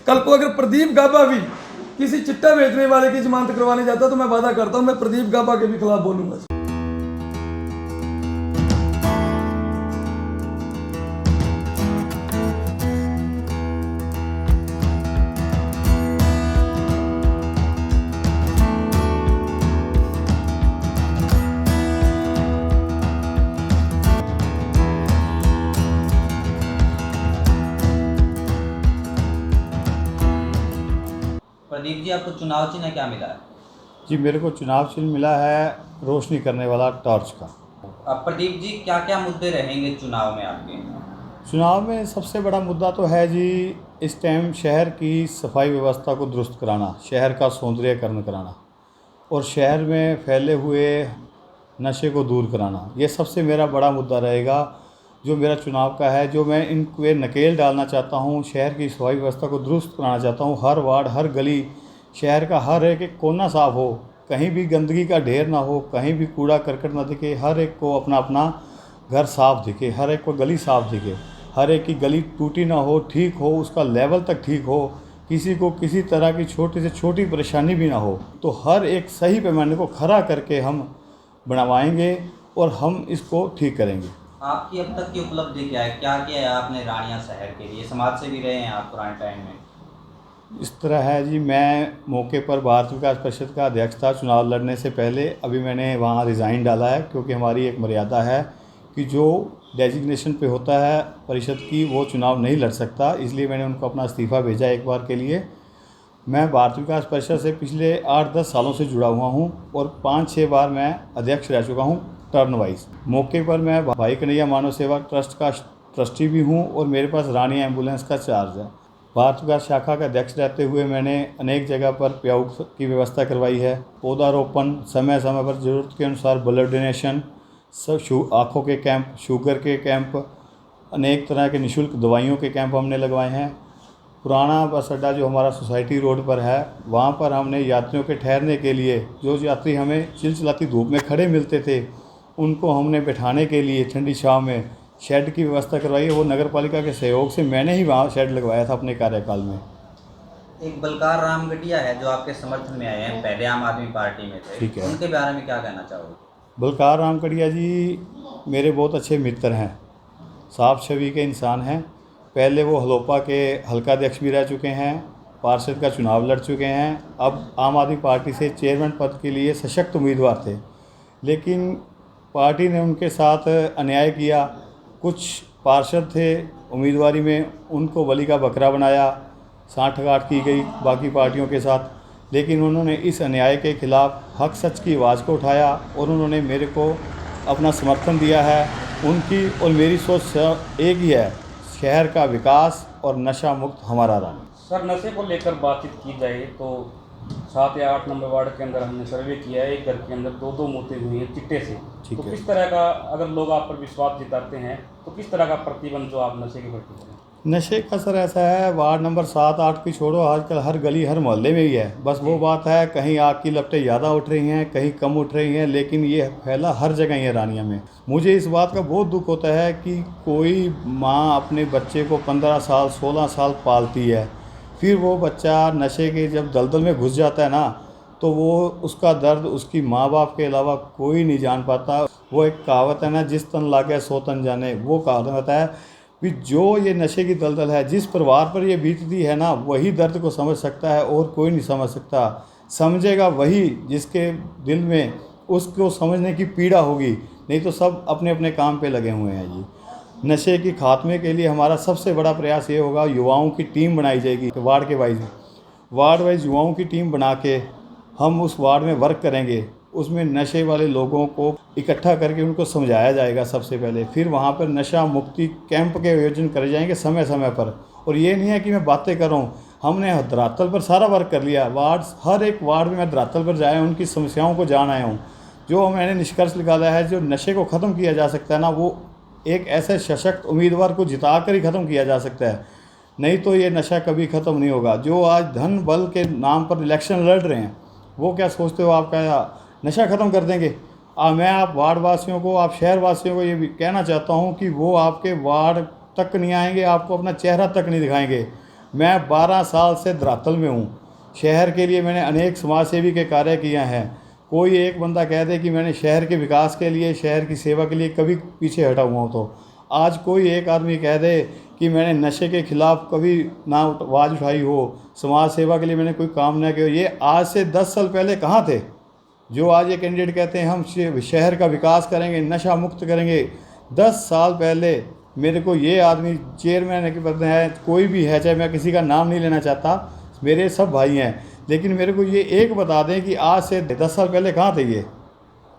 कल को अगर प्रदीप गाबा भी किसी चिट्टा बेचने वाले की जमानत करवाने जाता तो मैं वादा करता हूं मैं प्रदीप गाबा के भी खिलाफ बोलूंगा। प्रदीप जी, आपको चुनाव चिन्ह क्या मिला है? जी, मेरे को चुनाव चिन्ह मिला है रोशनी करने वाला टॉर्च का। अब प्रदीप जी, क्या क्या मुद्दे रहेंगे चुनाव में आपके? चुनाव में सबसे बड़ा मुद्दा तो है जी इस टाइम शहर की सफाई व्यवस्था को दुरुस्त कराना, शहर का सौंदर्यकरण कराना और शहर में फैले हुए नशे को दूर कराना। ये सबसे मेरा बड़ा मुद्दा रहेगा जो मेरा चुनाव का है, जो मैं इन पे नकेल डालना चाहता हूँ। शहर की सफाई व्यवस्था को दुरुस्त कराना चाहता हूँ। हर वार्ड, हर गली, शहर का हर एक कोना साफ हो, कहीं भी गंदगी का ढेर ना हो, कहीं भी कूड़ा करकट ना दिखे, हर एक को अपना अपना घर साफ दिखे, हर एक को गली साफ दिखे, हर एक की गली टूटी ना हो, ठीक हो, उसका लेवल तक ठीक हो, किसी को किसी तरह की छोटी से छोटी परेशानी भी ना हो। तो हर एक सही पैमाने को खरा करके हम बनवाएंगे और हम इसको ठीक करेंगे। आपकी अब तक की उपलब्धि क्या है? क्या किया है आपने रानिया शहर के लिए? समाज से भी रहे हैं आप पुराने टाइम में। इस तरह है जी, मैं मौके पर भारत विकास परिषद का अध्यक्ष था चुनाव लड़ने से पहले। अभी मैंने वहाँ रिज़ाइन डाला है क्योंकि हमारी एक मर्यादा है कि जो डेजिग्नेशन पे होता है परिषद की वो चुनाव नहीं लड़ सकता, इसलिए मैंने उनको अपना इस्तीफ़ा भेजा एक बार के लिए। मैं भारत विकास परिषद से पिछले 8-10 सालों से जुड़ा हुआ हूँ और 5-6 बार मैं अध्यक्ष रह चुका हूँ टर्न वाइज। मौके पर मैं भाई कन्हैया मानव सेवा ट्रस्ट का ट्रस्टी भी हूँ और मेरे पास रानी एम्बुलेंस का चार्ज है। भारत विकास शाखा का अध्यक्ष रहते हुए मैंने अनेक जगह पर प्याऊ की व्यवस्था करवाई है, पौधारोपण, समय समय पर ज़रूरत के अनुसार ब्लड डोनेशन, सब आँखों के कैंप, शुगर के कैंप, अनेक तरह के निःशुल्क दवाइयों के कैंप हमने लगवाए हैं। पुराना बस अड्डा जो हमारा सोसाइटी रोड पर है, वहाँ पर हमने यात्रियों के ठहरने के लिए, जो यात्री हमें चिलचिलाती धूप में खड़े मिलते थे, उनको हमने बैठाने के लिए ठंडी छाँव में शेड की व्यवस्था करवाई है। वो नगर पालिका के सहयोग से मैंने ही वहाँ शेड लगवाया था अपने कार्यकाल में। एक बलकार राम गटिया है जो आपके समर्थन में आए हैं, पहले आम आदमी पार्टी में थे। ठीक है। उनके बारे में क्या कहना चाहोगे? बलकार राम कड़िया जी मेरे बहुत अच्छे मित्र हैं, साफ छवि के इंसान हैं। पहले वो हलोपा के हल्का अध्यक्ष भी रह चुके हैं, पार्षद का चुनाव लड़ चुके हैं, अब आम आदमी पार्टी से चेयरमैन पद के लिए सशक्त उम्मीदवार थे, लेकिन पार्टी ने उनके साथ अन्याय किया। कुछ पार्षद थे उम्मीदवारी में, उनको बलि का बकरा बनाया, सांठगांठ की गई बाकी पार्टियों के साथ, लेकिन उन्होंने इस अन्याय के खिलाफ हक सच की आवाज़ को उठाया और उन्होंने मेरे को अपना समर्थन दिया है। उनकी और मेरी सोच एक ही है, शहर का विकास और नशा मुक्त हमारा राज। सर, नशे को लेकर बातचीत की जाए तो 7 या 8 नंबर वार्ड के अंदर हमने सर्वे किया है, एक घर के अंदर 2-2 मौतें हुई हैं चिट्टे से। ठीक तो है। किस तरह का, अगर लोग आप पर विश्वास जताते हैं तो किस तरह का प्रतिबंध जो आप नशे के प्रति करें? नशे का सर ऐसा है, वार्ड नंबर 7-8 की छोड़ो, आजकल हर गली हर मोहल्ले में ही है। बस वो बात है, कहीं आग की लपटें ज़्यादा उठ रही हैं, कहीं कम उठ रही हैं, लेकिन ये फैला हर जगह ही है रानिया में। मुझे इस बात का बहुत दुख होता है कि कोई माँ अपने बच्चे को 15 साल 16 साल पालती है, फिर वो बच्चा नशे के जब दलदल में घुस जाता है ना, तो वो उसका दर्द उसकी माँ बाप के अलावा कोई नहीं जान पाता। वो एक कहावत है ना, जिस तन लागे सो तन जाने, वो कहावत है कि जो ये नशे की दलदल है, जिस परिवार पर ये बीतती है ना, वही दर्द को समझ सकता है और कोई नहीं समझ सकता। समझेगा वही जिसके दिल में उसको समझने की पीड़ा होगी, नहीं तो सब अपने अपने काम पे लगे हुए हैं जी। नशे की खात्मे के लिए हमारा सबसे बड़ा प्रयास ये होगा, युवाओं की टीम बनाई जाएगी वार्ड वाइज युवाओं की टीम बना के हम उस वार्ड में वर्क करेंगे। उसमें नशे वाले लोगों को इकट्ठा करके उनको समझाया जाएगा सबसे पहले, फिर वहाँ पर नशा मुक्ति कैंप के आयोजन करे जाएंगे समय समय पर। और ये नहीं है कि मैं बातें कर रहा हूँ, हमने धरातल पर सारा वर्क कर लिया। हर एक वार्ड में मैं धरातल पर जाया, उनकी समस्याओं को जान आया हूँ। जो मैंने निष्कर्ष निकाला है, जो नशे को ख़त्म किया जा सकता है ना, वो एक ऐसे सशक्त उम्मीदवार को जिता कर ही ख़त्म किया जा सकता है, नहीं तो ये नशा कभी ख़त्म नहीं होगा। जो आज धन बल के नाम पर इलेक्शन लड़ रहे हैं, वो क्या सोचते हो आपका नशा ख़त्म कर देंगे? मैं आप वार्ड वासियों को, आप शहर वासियों को ये भी कहना चाहता हूँ कि वो आपके वार्ड तक नहीं आएंगे, आपको अपना चेहरा तक नहीं दिखाएंगे। मैं 12 साल से धरातल में हूँ। शहर के लिए मैंने अनेक समाज सेवी के कार्य किए हैं। कोई एक बंदा कह दे कि मैंने शहर के विकास के लिए, शहर की सेवा के लिए कभी पीछे हटा हुआ हूँ, तो आज कोई एक आदमी कह दे कि मैंने नशे के ख़िलाफ़ कभी ना आवाज़ उठाई हो, समाज सेवा के लिए मैंने कोई काम ना किया हो, ये आज से 10 साल पहले कहाँ थे? जो आज ये कैंडिडेट कहते हैं हम शहर का विकास करेंगे, नशा मुक्त करेंगे, 10 साल पहले मेरे को ये आदमी चेयरमैन के पद है, कोई भी है, चाहे मैं किसी का नाम नहीं लेना चाहता, मेरे सब भाई हैं, लेकिन मेरे को ये एक बता दें कि आज से 10 साल पहले कहाँ थे ये?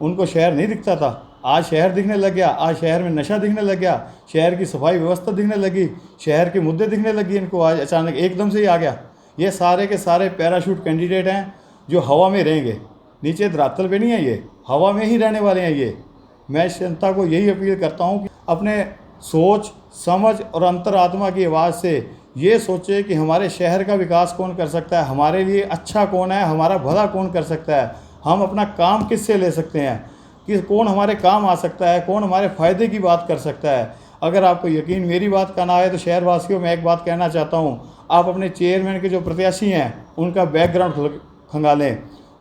उनको शहर नहीं दिखता था, आज शहर दिखने लग गया, आज शहर में नशा दिखने लग गया, शहर की सफाई व्यवस्था दिखने लगी, शहर के मुद्दे दिखने लगी इनको, आज अचानक एकदम से ही आ गया। ये सारे के सारे पैराशूट कैंडिडेट हैं जो हवा में रहेंगे, नीचे धरातल पे नहीं है, ये हवा में ही रहने वाले हैं। ये मैं जनता को यही अपील करता हूँ कि अपने सोच समझ और अंतरात्मा की आवाज़ से ये सोचे कि हमारे शहर का विकास कौन कर सकता है, हमारे लिए अच्छा कौन है, हमारा भला कौन कर सकता है, हम अपना काम किससे ले सकते हैं, कि कौन हमारे काम आ सकता है, कौन हमारे फ़ायदे की बात कर सकता है। अगर आपको यकीन मेरी बात का ना आए तो शहरवासियों में एक बात कहना चाहता हूँ, आप अपने चेयरमैन के जो प्रत्याशी हैं उनका बैकग्राउंड खंगालें,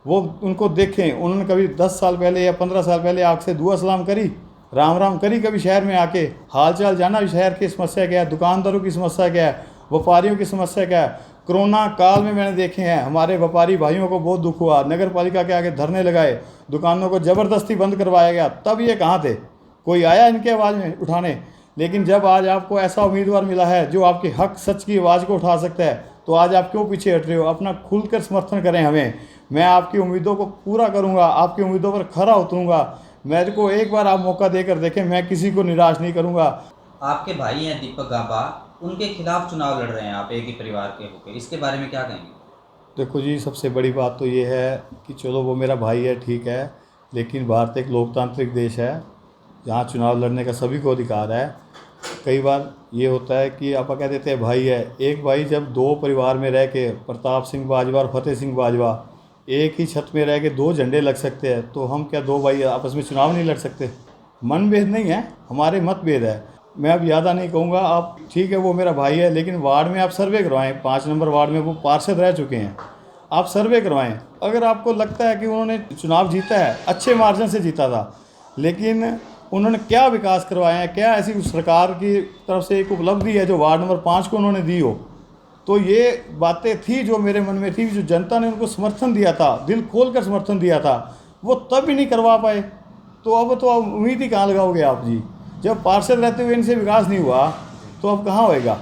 वो उनको देखें, उन्होंने कभी 10 साल पहले या 15 साल पहले आपसे दुआ सलाम करी, राम राम करी कभी शहर में आके? हाल चाल जाना भी शहर की समस्या क्या है, दुकानदारों की समस्या क्या है, व्यापारियों की समस्या क्या है? कोरोना काल में मैंने देखे हैं हमारे व्यापारी भाइयों को बहुत दुख हुआ, नगर पालिका के आगे धरने लगाए, दुकानों को ज़बरदस्ती बंद करवाया गया, तब ये कहाँ थे? कोई आया इनके आवाज़ में उठाने? लेकिन जब आज आपको ऐसा उम्मीदवार मिला है जो आपके हक सच की आवाज़ को उठा सकता है, तो आज आप क्यों पीछे हट रहे हो? अपना खुलकर समर्थन करें हमें। मैं आपकी उम्मीदों को पूरा करूंगा, आपकी उम्मीदों पर खरा उतरूंगा। मेरे को एक बार आप मौका देकर देखें, मैं किसी को निराश नहीं करूंगा। आपके भाई हैं दीपक गाबा, उनके खिलाफ चुनाव लड़ रहे हैं आप एक ही परिवार के होकर, इसके बारे में क्या कहेंगे? देखो जी, सबसे बड़ी बात तो ये है कि चलो वो मेरा भाई है, ठीक है, लेकिन भारत एक लोकतांत्रिक देश है जहाँ चुनाव लड़ने का सभी को अधिकार है। कई बार ये होता है कि आप कह देते हैं भाई है, एक भाई जब दो परिवार में रह के, प्रताप सिंह बाजवा और फतेह सिंह बाजवा, एक ही छत में रह के दो झंडे लग सकते हैं, तो हम क्या दो भाई आपस में चुनाव नहीं लड़ सकते? मनभेद नहीं है, हमारे मतभेद है। मैं अब ज़्यादा नहीं कहूँगा, आप ठीक है वो मेरा भाई है, लेकिन वार्ड में आप सर्वे करवाएं, 5 नंबर वार्ड में वो पार्षद रह चुके हैं, आप सर्वे करवाएं। अगर आपको लगता है कि उन्होंने चुनाव जीता है, अच्छे मार्जिन से जीता था, लेकिन उन्होंने क्या विकास करवाया है, क्या ऐसी सरकार की तरफ से एक उपलब्धि है जो वार्ड नंबर 5 को उन्होंने दी हो, तो ये बातें थी जो मेरे मन में थी, जो जनता ने उनको समर्थन दिया था, दिल खोल कर समर्थन दिया था, वो तब भी नहीं करवा पाए, तो अब तो उम्मीद ही कहाँ लगाओगे आप जी? जब पार्षद रहते हुए इनसे विकास नहीं हुआ तो अब कहाँ होएगा?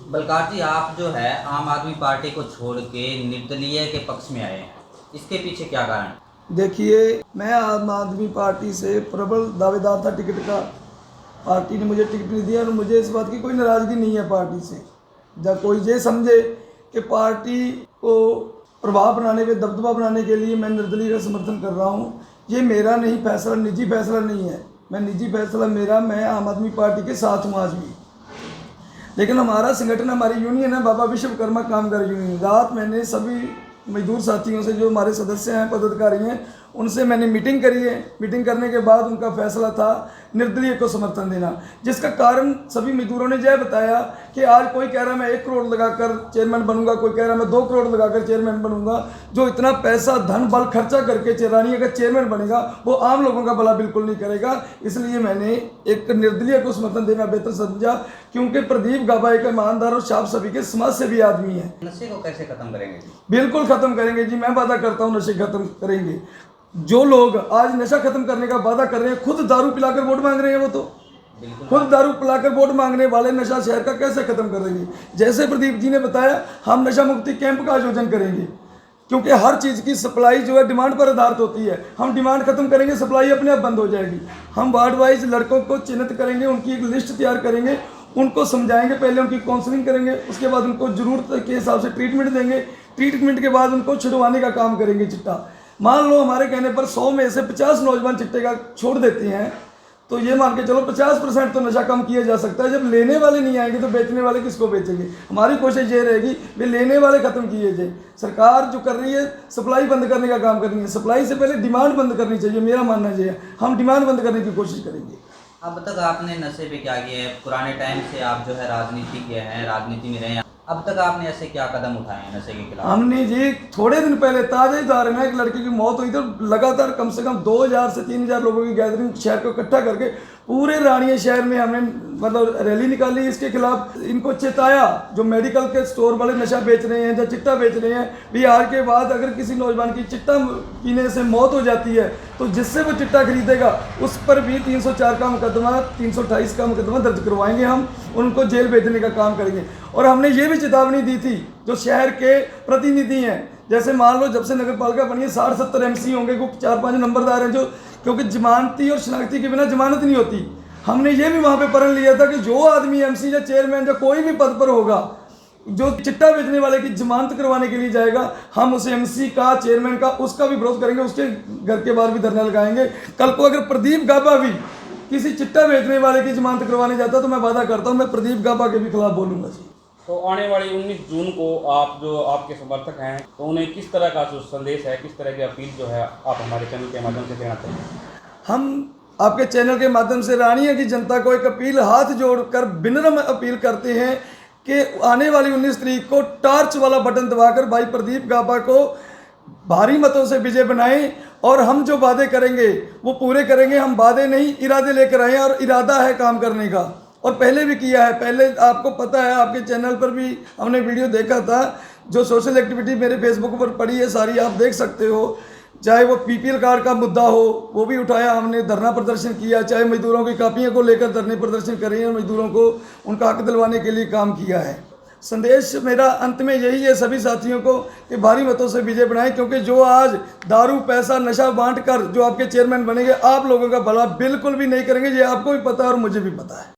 बलकार जी, आप जो है आम आदमी पार्टी को छोड़ के निर्दलीय के पक्ष में आए हैं, इसके पीछे क्या कारण? देखिए, मैं आम आदमी पार्टी से प्रबल दावेदार था टिकट का, पार्टी ने मुझे टिकट नहीं दिया और मुझे इस बात की कोई नाराज़गी नहीं है पार्टी से। जब कोई ये समझे कि पार्टी को प्रभाव बनाने पे, दबदबा बनाने के लिए मैं निर्दलीय का समर्थन कर रहा हूँ, ये मेरा नहीं फैसला, निजी फैसला नहीं है। मैं निजी फैसला मेरा, मैं आम आदमी पार्टी के साथ हूँ आज भी, लेकिन हमारा संगठन, हमारी यूनियन है बाबा विश्वकर्मा कामगार यूनियन। रात मैंने सभी मजदूर साथियों से, जो हमारे सदस्य हैं, पदाधिकारी हैं, उनसे मैंने मीटिंग करी है। मीटिंग करने के बाद उनका फैसला था निर्दलीय को समर्थन देना, जिसका कारण सभी मजदूरों ने यह बताया कि आज कोई कह रहा है मैं 1 करोड़ लगाकर चेयरमैन बनूंगा, कोई कह रहा है मैं 2 करोड़ लगाकर चेयरमैन बनूंगा। जो इतना पैसा धन बल खर्चा करके चेरानी अगर चेयरमैन बनेगा, वो आम लोगों का भला बिल्कुल नहीं करेगा। इसलिए मैंने एक निर्दलीय को समर्थन देना बेहतर समझा, क्योंकि प्रदीप गाबा एक ईमानदार और साफ सभी के समाज से भी आदमी है। नशे को कैसे खत्म करेंगे? बिल्कुल खत्म करेंगे जी, मैं वादा करता हूँ नशे खत्म करेंगे। जो लोग आज नशा खत्म करने का वादा कर रहे हैं, खुद दारू पिलाकर वोट मांग रहे हैं, वो तो खुद दारू पिलाकर वोट मांगने वाले नशा शहर का कैसे खत्म करेंगे? जैसे प्रदीप जी ने बताया, हम नशा मुक्ति कैंप का आयोजन करेंगे, क्योंकि हर चीज़ की सप्लाई जो है डिमांड पर आधारित होती है। हम डिमांड खत्म करेंगे, सप्लाई अपने आप बंद हो जाएगी। हम वार्ड वाइज लड़कों को चिन्हित करेंगे, उनकी एक लिस्ट तैयार करेंगे, उनको समझाएंगे, पहले उनकी काउंसलिंग करेंगे, उसके बाद उनको ज़रूरत के हिसाब से ट्रीटमेंट देंगे, ट्रीटमेंट के बाद उनको छुड़वाने का काम करेंगे चिट्टा। मान लो हमारे कहने पर 100 में से 50 नौजवान चिट्टे का छोड़ देते हैं, तो ये मान के चलो 50% तो नशा कम किया जा सकता है। जब लेने वाले नहीं आएंगे तो बेचने वाले किसको बेचेंगे? हमारी कोशिश ये रहेगी भी लेने वाले खत्म किए जाए। सरकार जो कर रही है सप्लाई बंद करने का काम कर रही है, सप्लाई से पहले डिमांड बंद करनी चाहिए, मेरा मानना ये है। हम डिमांड बंद करने की कोशिश करेंगे। अब तक आपने नशे पे क्या किया है? पुराने टाइम से आप जो है राजनीतिज्ञ हैं, राजनीति में रहे हैं, अब तक आपने ऐसे क्या कदम उठाए हैं नशे के खिलाफ? हमने जी थोड़े दिन पहले ताज़ा ही उदाहरण है, एक लड़की की मौत हुई तो लगातार कम से कम 2000 से 3000 लोगों की गैदरिंग शहर को इकट्ठा करके पूरे रानिया शहर में हमने मतलब रैली निकाली इसके खिलाफ। इनको चेताया जो मेडिकल के स्टोर वाले नशा बेच रहे हैं, जो चिट्टा बेच रहे हैं, बिहार के बाद अगर किसी नौजवान की चिट्टा पीने से मौत हो जाती है तो जिससे वो चिट्टा खरीदेगा उस पर भी 304 का मुकदमा 328 का मुकदमा दर्ज करवाएंगे हम, उनको जेल भेजने का काम करेंगे। और हमने ये भी चेतावनी दी थी जो शहर के प्रतिनिधि हैं, जैसे मान लो जब से नगर पालिका बनी है 60-70 MC होंगे, को 4-5 नंबरदार हैं जो, क्योंकि जमानती और शनाख्ती के बिना जमानत नहीं होती। हमने ये भी वहाँ पे प्रण लिया था कि जो आदमी MC या चेयरमैन या कोई भी पद पर होगा जो चिट्टा बेचने वाले की जमानत करवाने के लिए जाएगा, हम उसे MC का, चेयरमैन का, उसका भी विरोध करेंगे, उसके घर के बाहर भी धरना लगाएंगे। कल को अगर प्रदीप गाबा भी किसी चिट्टा बेचने वाले की जमानत करवाने जाता तो मैं वादा करता हूँ मैं प्रदीप गाबा के भी खिलाफ बोलूँगा जी। तो आने वाली 19 जून को आप जो आपके समर्थक हैं तो उन्हें किस तरह का जो संदेश है, किस तरह की अपील जो है आप हमारे चैनल के माध्यम से देना चाहिए? हम आपके चैनल के माध्यम से रानिया की जनता को एक अपील हाथ जोड़कर विनम्र अपील करते हैं कि आने वाली 19 तारीख को टार्च वाला बटन दबाकर भाई प्रदीप गाबा को भारी मतों से विजय बनाएं और हम जो वादे करेंगे वो पूरे करेंगे। हम वादे नहीं इरादे लेकर आए हैं और इरादा है काम करने का, और पहले भी किया है। पहले आपको पता है, आपके चैनल पर भी हमने वीडियो देखा था, जो सोशल एक्टिविटी मेरे फेसबुक पर पड़ी है सारी आप देख सकते हो। चाहे वो PPL कार्ड का मुद्दा हो वो भी उठाया हमने, धरना प्रदर्शन किया, चाहे मजदूरों की कापियों को लेकर धरने प्रदर्शन करें और मजदूरों को उनका हक दिलवाने के लिए काम किया है। संदेश मेरा अंत में यही है सभी साथियों को कि भारी मतों से विजय बनाएं, क्योंकि जो आज दारू पैसा नशा बांट कर जो आपके चेयरमैन बनेंगे आप लोगों का भला बिल्कुल भी नहीं करेंगे, ये आपको भी पता है और मुझे भी पता है।